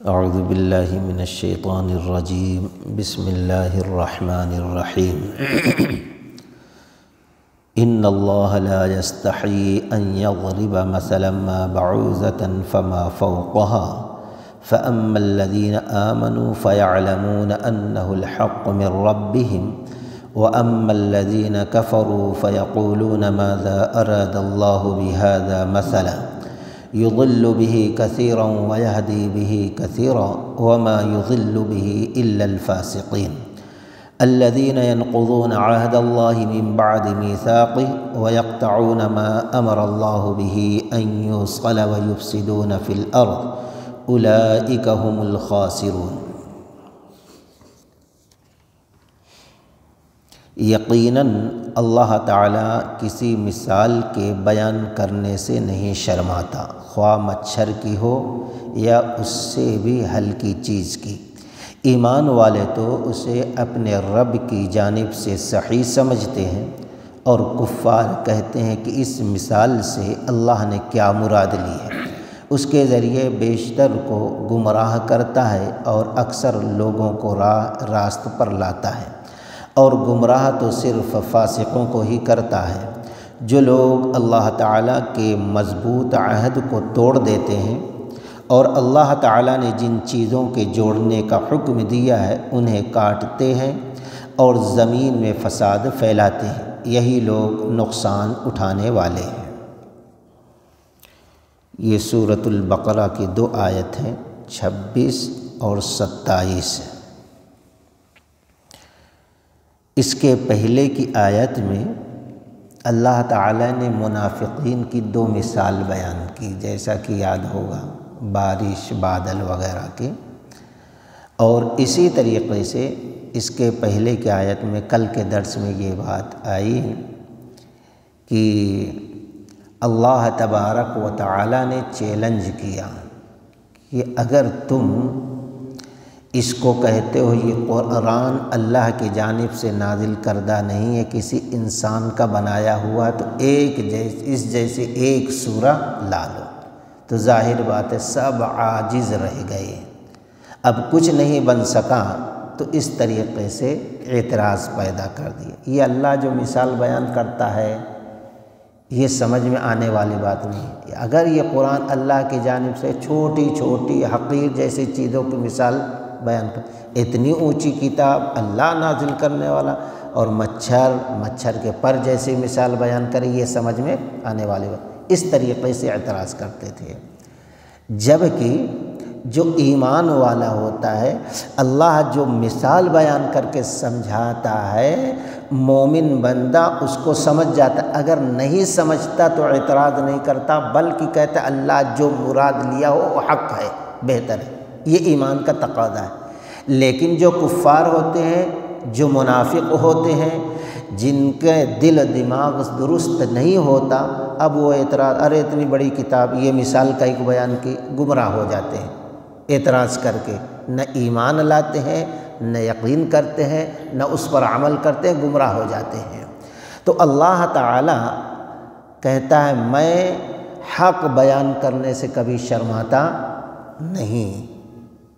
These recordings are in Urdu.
اعوذ باللہ من الشیطان الرجیم بسم اللہ الرحمن الرحیم ان اللہ لا يستحی ان یضرب مثلا ما بعوضة فما فوقها فأما الذین آمنوا فیعلمون انه الحق من ربهم وأما الذین کفروا فیقولون ماذا اراد اللہ بهذا مثلا يضل به كثيرا ويهدي به كثيرا وما يضل به إلا الفاسقين الذين ينقضون عهد الله من بعد ميثاقه ويقطعون ما أمر الله به أن يوصل ويفسدون في الأرض أولئك هم الخاسرون۔ یقیناً اللہ تعالیٰ کسی مثال کے بیان کرنے سے نہیں شرماتا، خواہ مچھر کی ہو یا اس سے بھی ہلکی چیز کی۔ ایمان والے تو اسے اپنے رب کی جانب سے صحیح سمجھتے ہیں، اور کفار کہتے ہیں کہ اس مثال سے اللہ نے کیا مراد لی ہے۔ اس کے ذریعے بیشتر کو گمراہ کرتا ہے اور اکثر لوگوں کو راست پر لاتا ہے، اور گمراہ تو صرف فاسقوں کو ہی کرتا ہے۔ جو لوگ اللہ تعالیٰ کے مضبوط عہد کو توڑ دیتے ہیں اور اللہ تعالیٰ نے جن چیزوں کے جوڑنے کا حکم دیا ہے انہیں کاٹتے ہیں اور زمین میں فساد پھیلاتے ہیں، یہی لوگ نقصان اٹھانے والے ہیں۔ یہ سورۃ البقرہ کی 2 آیت ہیں، 26 اور 27۔ اس کے پہلے کی آیت میں اللہ تعالیٰ نے منافقین کی 2 مثال بیان کی، جیسا کہ یاد ہوگا، بارش، بادل وغیرہ کی۔ اور اسی طریقے سے اس کے پہلے کی آیت میں کل کے درس میں یہ بات آئی کہ اللہ تبارک و تعالیٰ نے چیلنج کیا کہ اگر تم اس کو کہتے ہو یہ قرآن اللہ کی جانب سے نازل کردہ نہیں ہے، کسی انسان کا بنایا ہوا، تو اس جیسے ایک سورہ لا لو، تو ظاہر بات ہے سب عاجز رہ گئے، اب کچھ نہیں بن سکا، تو اس طریقے سے اعتراض پیدا کر دیا۔ یہ اللہ جو مثال بیان کرتا ہے یہ سمجھ میں آنے والی بات نہیں ہے۔ اگر یہ قرآن اللہ کی جانب سے چھوٹی چھوٹی حقیر جیسی چیزوں کی مثال بیان کر، اتنی اونچی کتاب اللہ نازل کرنے والا، اور مچھر کے پر جیسی مثال بیان کرے، یہ سمجھ میں آنے والی بات، اس طریقے سے اعتراض کرتے تھے۔ جبکہ جو ایمان والا ہوتا ہے، اللہ جو مثال بیان کر کے سمجھاتا ہے، مومن بندہ اس کو سمجھ جاتا ہے، اگر نہیں سمجھتا تو اعتراض نہیں کرتا، بلکہ کہتا ہے اللہ جو مراد لیا ہو وہ حق ہے، بہتر ہے۔ یہ ایمان کا تقاضا ہے۔ لیکن جو کفار ہوتے ہیں، جو منافق ہوتے ہیں، جن کے دل دماغ درست نہیں ہوتا، اب وہ اعتراض، ارے اتنی بڑی کتاب یہ مثال کا ایک بیان کی، گمراہ ہو جاتے ہیں اعتراض کر کے، نہ ایمان لاتے ہیں، نہ یقین کرتے ہیں، نہ اس پر عمل کرتے ہیں، گمراہ ہو جاتے ہیں۔ تو اللہ تعالیٰ کہتا ہے میں حق بیان کرنے سے کبھی شرماتا نہیں،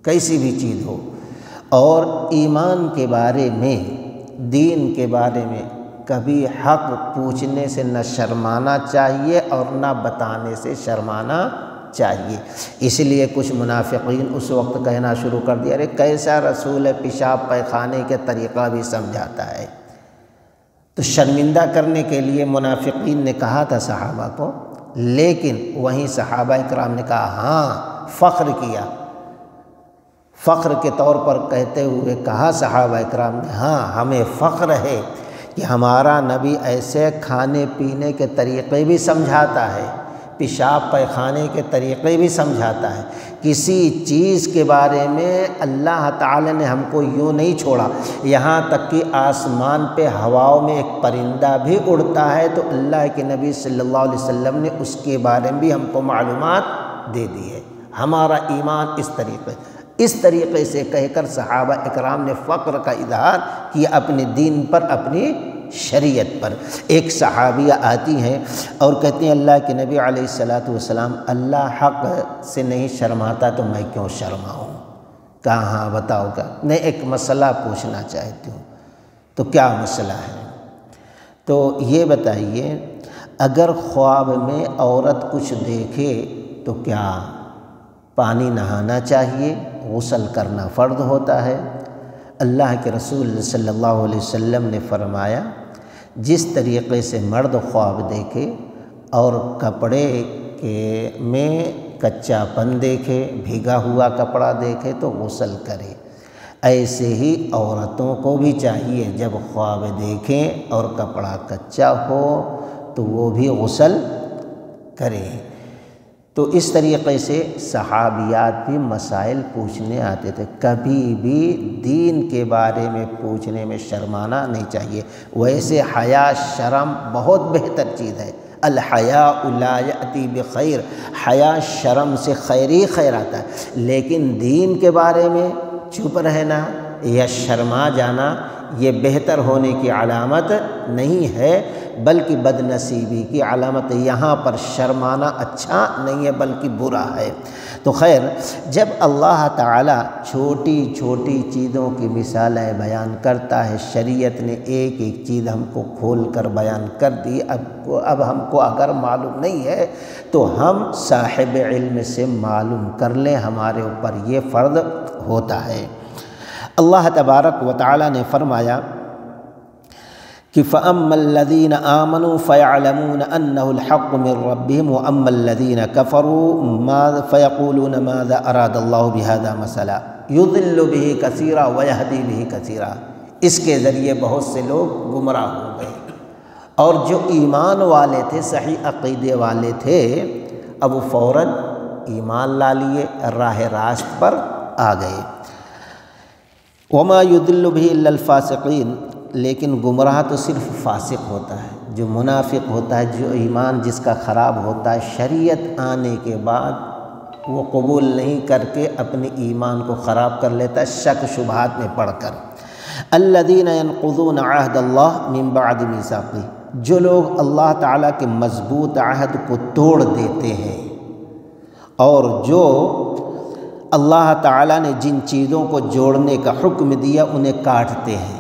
کیسی بھی چیز ہو، اور ایمان کے بارے میں، دین کے بارے میں کبھی حق پوچھنے سے نہ شرمانا چاہیے اور نہ بتانے سے شرمانا چاہیے۔ اس لیے کچھ منافقین اس وقت کہنا شروع کر دیا، ارے کیسا رسول ہے، پیشاب پیخانے کے طریقہ بھی سمجھاتا ہے۔ تو شرمندہ کرنے کے لیے منافقین نے کہا تھا صحابہ کو، لیکن وہیں صحابہ اکرام نے کہا، ہاں، فخر کیا، فخر کے طور پر کہتے ہوئے کہا صحابہ اکرام نے، ہاں ہمیں فخر ہے کہ ہمارا نبی ایسے کھانے پینے کے طریقے بھی سمجھاتا ہے، پیشاب پیخانے کے طریقے بھی سمجھاتا ہے، کسی چیز کے بارے میں اللہ تعالی نے ہم کو یوں نہیں چھوڑا، یہاں تک کہ آسمان پہ ہواؤں میں ایک پرندہ بھی اڑتا ہے تو اللہ کے نبی صلی اللہ علیہ وسلم نے اس کے بارے میں بھی ہم کو معلومات دے دی ہے۔ ہمارا ایمان اس طریقے سے کہہ کر صحابہ اکرام نے فخر کا اظہار کیا اپنے دین پر، اپنی شریعت پر۔ ایک صحابیہ آتی ہیں اور کہتی ہیں اللہ کے نبی علیہ الصلاۃ والسلام اللہ حق سے نہیں شرماتا تو میں کیوں شرماؤں؟ کہا ہاں بتاؤ گا؟ میں ایک مسئلہ پوچھنا چاہتی ہوں۔ تو کیا مسئلہ ہے؟ تو یہ بتائیے، اگر خواب میں عورت کچھ دیکھے تو کیا پانی نہانا چاہیے، غسل کرنا فرض ہوتا ہے؟ اللہ کے رسول صلی اللہ علیہ وسلم نے فرمایا جس طریقے سے مرد خواب دیکھے اور کپڑے میں کچا پن دیکھے، بھیگا ہوا کپڑا دیکھے تو غسل کرے، ایسے ہی عورتوں کو بھی چاہیے جب خواب دیکھیں اور کپڑا کچا ہو تو وہ بھی غسل کریں۔ تو اس طریقے سے صحابیات بھی مسائل پوچھنے آتے تھے، کبھی بھی دین کے بارے میں پوچھنے میں شرمانا نہیں چاہیے۔ ویسے حیا شرم بہت بہتر چیز ہے، الحیاء لا یأتی بخیر، حیا شرم سے خیر ہی خیر آتا ہے، لیکن دین کے بارے میں چپ رہنا یا شرما جانا یہ بہتر ہونے کی علامت نہیں ہے بلکہ بد نصیبی کی علامت ہے۔ یہاں پر شرمانا اچھا نہیں ہے بلکہ برا ہے۔ تو خیر، جب اللہ تعالیٰ چھوٹی چھوٹی چیزوں کی مثالیں بیان کرتا ہے، شریعت نے ایک ایک چیز ہم کو کھول کر بیان کر دی، اب ہم کو اگر معلوم نہیں ہے تو ہم صاحب علم سے معلوم کر لیں، ہمارے اوپر یہ فرض ہوتا ہے۔ اللہ تبارک و تعالیٰ نے فرمایا کہ فَأَمَّا الَّذِينَ آمَنُوا فَيَعْلَمُونَ أَنَّهُ الْحَقُّ مِنْ رَبِّهِمْ وَأَمَّا الَّذِينَ كَفَرُوا فَيَقُولُونَ مَاذَا أَرَادَ اللَّهُ بِهَذَا مَثَلًا يُضِلُّ بِهِ كَثِيرًا وَيَهْدِي بِهِ كَثِيرًا۔ اس کے ذریعے بہت سے لوگ گمراہ ہو گئے، اور جو ایمان والے تھے، صحیح عقیدے والے تھے، اب وہ فوراً ایمان لا لیے، راہ راست پر آ گئے۔ وَمَا يُضِلُّ بِهِ إِلَّا الْفَاسِقِينَ، لیکن گمراہ تو صرف فاسق ہوتا ہے، جو منافق ہوتا ہے، جو ایمان جس کا خراب ہوتا ہے، شریعت آنے کے بعد وہ قبول نہیں کر کے اپنے ایمان کو خراب کر لیتا ہے شک شبہات میں پڑھ کر۔ الذین ینقضون عہد اللہ من بعد میثاقہ، جو لوگ اللہ تعالیٰ کے مضبوط عہد کو توڑ دیتے ہیں اور جو اللہ تعالیٰ نے جن چیزوں کو جوڑنے کا حکم دیا انہیں کاٹتے ہیں۔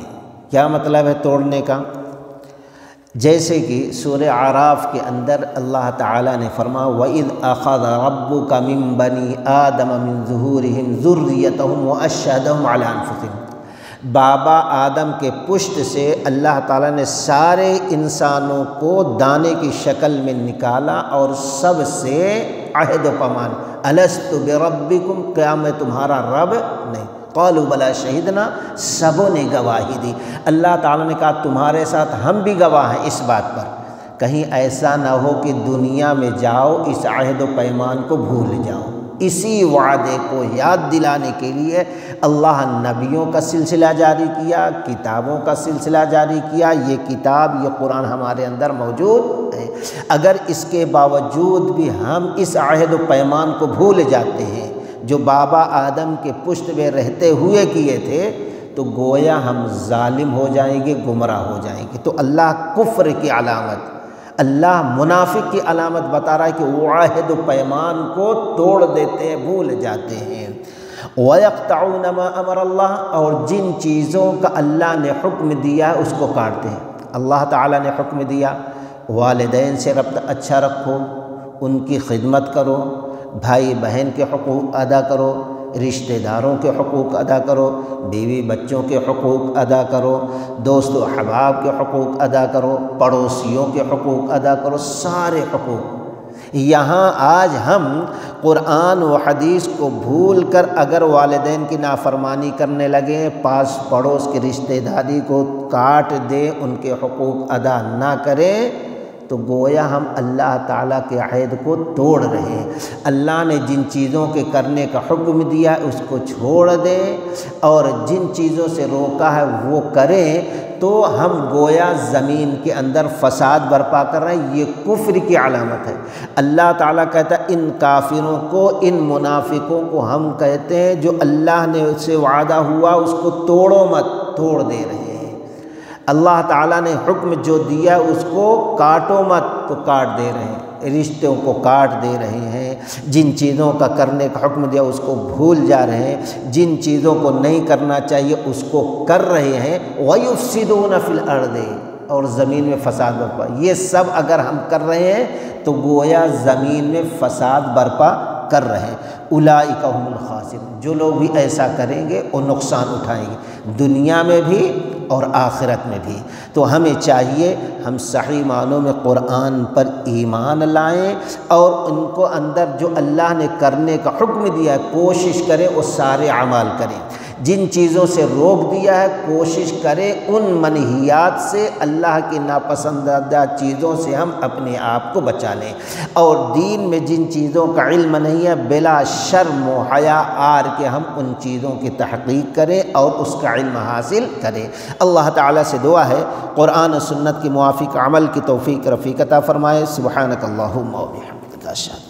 کیا مطلب ہے توڑنے کا؟ جیسے کہ سورہ اعراف کے اندر اللہ تعالیٰ نے فرمایا وَإِذْ أَخَذَ رَبُّكَ مِن بَنِي آدَمَ مِن ظُهُورِهِمْ ذُرِّيَّتَهُمْ وَأَشْهَدَهُمْ عَلَىٰ أَنفُسِهِمْ، بابا آدم کے پشت سے اللہ تعالیٰ نے سارے انسانوں کو دانے کی شکل میں نکالا اور سب سے عہد و پیمان، الست بربکم، کیا میں تمہارا رب نہیں؟ قالوا بلا شہدنا، سبوں نے گواہی دی۔ اللہ تعالیٰ نے کہا تمہارے ساتھ ہم بھی گواہ ہیں اس بات پر، کہیں ایسا نہ ہو کہ دنیا میں جاؤ اس عہد و پیمان کو بھول جاؤ۔ اسی وعدے کو یاد دلانے کے لیے اللہ نبیوں کا سلسلہ جاری کیا، کتابوں کا سلسلہ جاری کیا۔ یہ کتاب، یہ قرآن ہمارے اندر موجود ہے، اگر اس کے باوجود بھی ہم اس عہد و پیمان کو بھول جاتے ہیں جو بابا آدم کے پشت میں رہتے ہوئے کیے تھے تو گویا ہم ظالم ہو جائیں گے، گمراہ ہو جائیں گے۔ تو اللہ کفر کی علامت، اللہ منافق کی علامت بتا رہا ہے کہ وہ عہد و پیمان کو توڑ دیتے ہیں، بھول جاتے ہیں۔ وَيَقْطَعُونَ مَا أَمَرَ اللَّهُ، اور جن چیزوں کا اللہ نے حکم دیا ہے اس کو کاٹتے ہیں۔ اللہ تعالیٰ نے حکم دیا والدین سے ربط اچھا رکھو، ان کی خدمت کرو، بھائی بہن کے حقوق ادا کرو، رشتہ داروں کے حقوق ادا کرو، بیوی بچوں کے حقوق ادا کرو، دوست و احباب کے حقوق ادا کرو، پڑوسیوں کے حقوق ادا کرو، سارے حقوق۔ یہاں آج ہم قرآن و حدیث کو بھول کر اگر والدین کی نافرمانی کرنے لگیں، پاس پڑوس کے رشتہ داری کو کاٹ دیں، ان کے حقوق ادا نہ کریں، تو گویا ہم اللہ تعالیٰ کے عہد کو توڑ رہے ہیں۔ اللہ نے جن چیزوں کے کرنے کا حکم دیا ہے اس کو چھوڑ دیں، اور جن چیزوں سے روکا ہے وہ کریں، تو ہم گویا زمین کے اندر فساد برپا کر رہے ہیں۔ یہ کفر کی علامت ہے۔ اللہ تعالیٰ کہتا ہے ان کافروں کو، ان منافقوں کو ہم کہتے ہیں جو اللہ نے اس سے وعدہ ہوا اس کو توڑو مت، توڑ دے رہے ہیں۔ اللہ تعالیٰ نے حکم جو دیا اس کو کاٹو مت تو کاٹ دے رہے ہیں، رشتوں کو کاٹ دے رہے ہیں، جن چیزوں کا کرنے کا حکم دیا اس کو بھول جا رہے ہیں، جن چیزوں کو نہیں کرنا چاہیے اس کو کر رہے ہیں۔ وَيُفْسِدُونَ فِي الْأَرْضِ، اور زمین میں فساد برپا، یہ سب اگر ہم کر رہے ہیں تو گویا زمین میں فساد برپا کر رہے ہیں۔ اولئک هم الخاسرون، جو لوگ بھی ایسا کریں گے وہ نقصان اٹھائیں گے دنیا میں بھی اور آخرت میں بھی۔ تو ہمیں چاہیے ہم صحیح معنوں میں قرآن پر ایمان لائیں اور ان کو اندر جو اللہ نے کرنے کا حکم دیا ہے کوشش کریں وہ سارے اعمال کریں، جن چیزوں سے روک دیا ہے کوشش کریں ان منہیات سے، اللہ کی ناپسندیدہ چیزوں سے ہم اپنے آپ کو بچا لیں، اور دین میں جن چیزوں کا علم نہیں ہے بلا شرم و حیا آر کے ہم ان چیزوں کی تحقیق کریں اور اس کا علم حاصل کریں۔ اللہ تعالیٰ سے دعا ہے قرآن و سنت کے موافق عمل کی توفیق رفیق عطا فرمائے۔ سبحانک اللہم و بحمدک اشہد